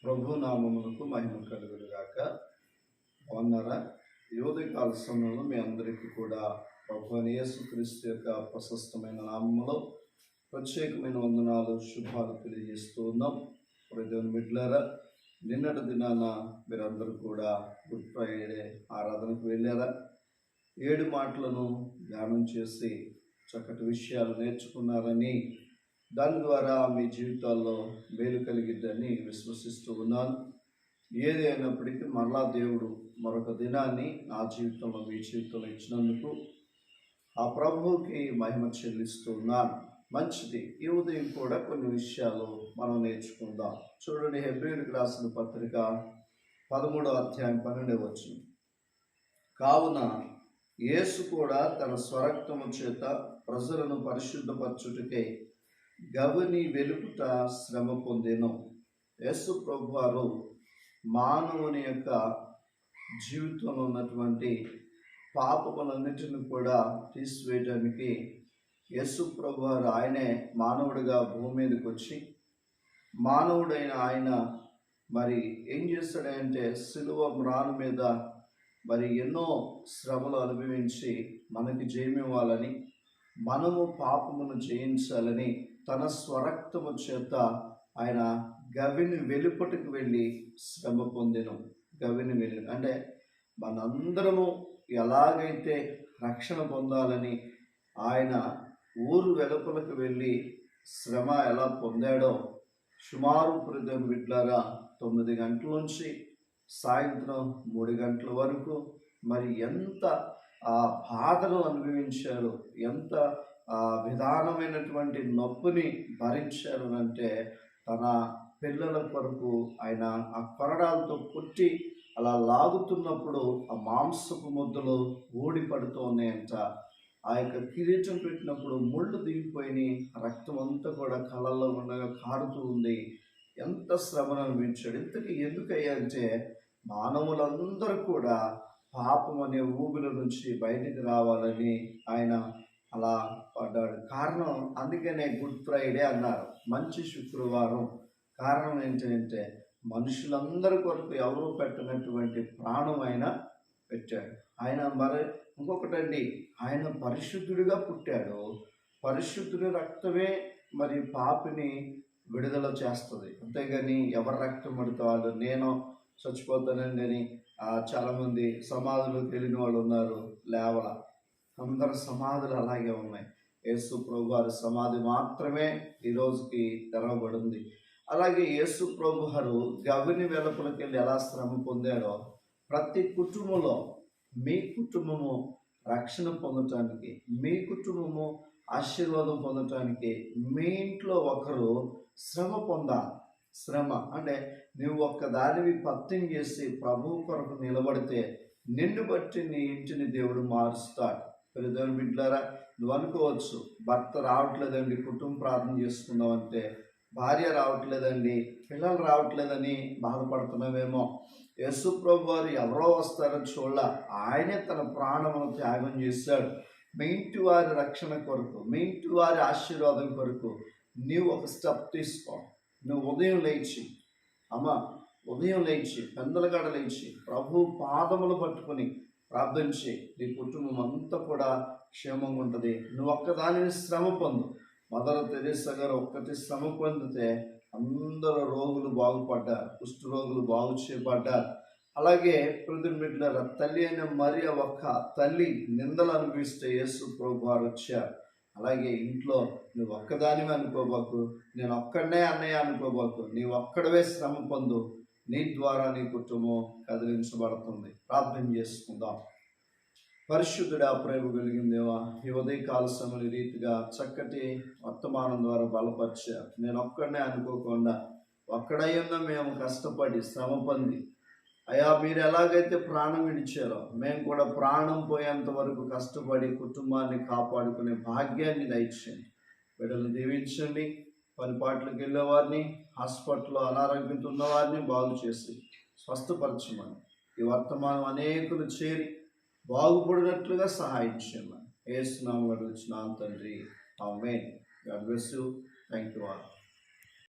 ప్రభు నామమునకు మహిమ కలుగునుగాక. బాగున్నారా? ఈ ఉదయకాల సమయంలో మీ అందరికీ కూడా ప్రభు యేసుక్రీస్తు యొక్క ప్రశస్తమైన నామములో ప్రత్యేకమైన వందనాలు, శుభాలు తెలియజేస్తూ ఉన్నాం. దేవుని బిడ్డలారా, నిన్నటి దినాన మీరందరూ కూడా గుడ్ ఫ్రైడే ఆరాధనకు వెళ్ళారా? 7 మాటలను ధ్యానం చేసి చక్కటి విషయాలు నేర్చుకున్నారని, దాని ద్వారా మీ జీవితాల్లో మేలు కలిగిద్దని విశ్వసిస్తూ ఉన్నాను. ఏది అయినప్పటికీ మరలా దేవుడు మరొక దినాన్ని నా జీవితంలో, మీ జీవితంలో ఇచ్చినందుకు ఆ ప్రభువుకి మహిమ చెల్లిస్తూ ఉన్నాను. మంచిది. ఈ ఉదయం కూడా కొన్ని విషయాలు మనం నేర్చుకుందాం. చూడండి, హెబ్రీయులకు రాసిన పత్రిక 13వ అధ్యాయం 12వ వచనం. కావున యేసు కూడా తన స్వరక్తము చేత ప్రజలను పరిశుద్ధపరచుటకై గవిని వెలుపుట శ్రమ పొందెను. యేసు ప్రభువారు మానవుని యొక్క జీవితంలో ఉన్నటువంటి పాపములన్నిటిని కూడా తీసివేయడానికి యేసు ప్రభువారు ఆయనే మానవుడిగా భూమి మీదకి వచ్చి, మానవుడైన ఆయన మరి ఏం చేస్తాడంటే శిలువ మ్రాను మీద మరి ఎన్నో శ్రమలు అనుభవించి మనకి జయమివ్వాలని, మనము పాపమును జయించాలని తన స్వరక్తము చేత ఆయన గవిని వెలుపటికి వెళ్ళి శ్రమ పొందెను. గవిని వెళ్ళి అంటే మనందరము ఎలాగైతే రక్షణ పొందాలని ఆయన ఊరు వెలుపలకు వెళ్ళి శ్రమ ఎలా పొందాడో, సుమారు ప్రదేశం బిడ్డలారా 9 గంటల నుంచి సాయంత్రం 3 గంటల వరకు మరి ఎంత బాధను అనుభవించారు, ఎంత విధానమైనటువంటి నొప్పిని భరించారు అంటే, తన పిల్లల కొరకు ఆయన ఆ కొరడాలతో కొట్టి అలా లాగుతున్నప్పుడు ఆ మాంసపు ముద్దలు ఊడి పడుతూ ఉన్నాయంట. ఆ యొక్క కిరీటం పెట్టినప్పుడు ముళ్ళు దిగిపోయి రక్తం అంతా కూడా కళ్ళల్లో ఉండగా కారుతూ ఉంది. ఎంత శ్రమను అనుభవించాడు. ఇంతకీ ఎందుకయ్యా అంటే, మానవులందరూ కూడా పాపం అనే ఊబిల నుంచి బయటికి రావాలని ఆయన అలా పడ్డాడు. కారణం, అందుకనే గుడ్ ఫ్రైడే అన్నారు, మంచి శుక్రవారం. కారణం ఏంటంటే, మనుషులందరి కొరకు ఎవరు పెట్టినటువంటి ప్రాణం ఆయన పెట్టాడు. ఆయన మరి ఇంకొకటండి, ఆయన పరిశుద్ధుడిగా పుట్టాడు. పరిశుద్ధుడి రక్తమే మరి పాపిని విడుదల చేస్తుంది. అంతేగాని ఎవరి రక్తం పడితే వాళ్ళు నేను చచ్చిపోతానండి అని చాలామంది సమాధులకు వెళ్ళిన వాళ్ళు ఉన్నారు. లేవల అందరి సమాధులు అలాగే ఉన్నాయి. యేసు ప్రభు వారి సమాధి మాత్రమే ఈ రోజుకి తెరవబడింది. అలాగే యేసు ప్రభు వారు గవిని వెలుపలకి వెళ్ళి ఎలా శ్రమ పొందాడో, ప్రతి కుటుంబంలో మీ కుటుంబము రక్షణ పొందటానికి, మీ కుటుంబము ఆశీర్వాదం పొందటానికి మీ ఇంట్లో ఒకరు శ్రమ పొందాలి. శ్రమ అంటే నువ్వు ఒక్కదానివి పత్యం చేసి ప్రభువు కొరకు నిలబడితే నిన్ను బట్టి నీ ఇంటిని దేవుడు మారుస్తాడు. దేవుని బిడ్డలారా, నువ్వు అనుకోవచ్చు, భర్త రావట్లేదండి కుటుంబ ప్రార్థన చేసుకుందామంటే, భార్య రావట్లేదండి, పిల్లలు రావట్లేదని బాధపడుతున్నావేమో. యేసు ప్రభు వారు ఎవరో వస్తారని చూడాల, ఆయనే తన ప్రాణమును త్యాగం చేశాడు. మీ ఇంటి వారి రక్షణ కొరకు, మీ ఇంటి వారి ఆశీర్వాదం కొరకు నీవు ఒక స్టెప్ తీసుకో. నువ్వు ఉదయం లేచి, ఉదయం లేచి పెందలగడ లేచి ప్రభు పాదములు పట్టుకొని ప్రార్థించి నీ కుటుంబం అంతా కూడా క్షేమంగా ఉంటుంది. నువ్వు ఒక్కదానిని శ్రమ పొందు. మదర్ తెరేసా గారు ఒక్కటి శ్రమ పొందితే అందరూ రోగులు బాగుపడ్డారు, కుష్ఠ రోగులు బాగు చేయబడ్డారు. అలాగే ప్రతినిధుల తల్లి అయిన మరియ ఒక్క తల్లి నిందలు అనుభవిస్తే యేసు ప్రభు వారు వచ్చారు. అలాగే ఇంట్లో నువ్వు ఒక్కదానివే అనుకోబాకు, నేను ఒక్కడనే అన్నయ్య అనుకోబాకు, నీవు ఒక్కడవే శ్రమ పొందు. నీ ద్వారా నీ కుటుంబం కదిలించబడుతుంది. ప్రార్థన చేసుకుందాం. పరిశుద్ధుడా, ప్రేమ కలిగిన దేవా, ఈ ఉదయకాల సమయ రీతిగా చక్కటి వర్తమానం ద్వారా బలపరిచారు. నేను ఒక్కడనే అనుకోకుండా ఒక్కడయ్యున్నా మేము కష్టపడి శ్రమ పొంది, అయ్యా మీరు ఎలాగైతే ప్రాణం విడిచారో మేము కూడా ప్రాణం పోయేంత వరకు కష్టపడి కుటుంబాన్ని కాపాడుకునే భాగ్యాన్ని దయచేయండి. బిడ్డలను దీవించండి. పనిపాట్లకు వెళ్ళేవారిని, హాస్పిటల్లో అనారోగ్యంతో ఉన్నవారిని బాగు చేసి స్వస్థపరచమని, ఈ వర్తమానం అనేకులు చేరి బాగుపడినట్లుగా సహాయం చేయమని యేసు నామములో అడుగుచున్నాను తండ్రి. Amen. God bless you. Thank you all.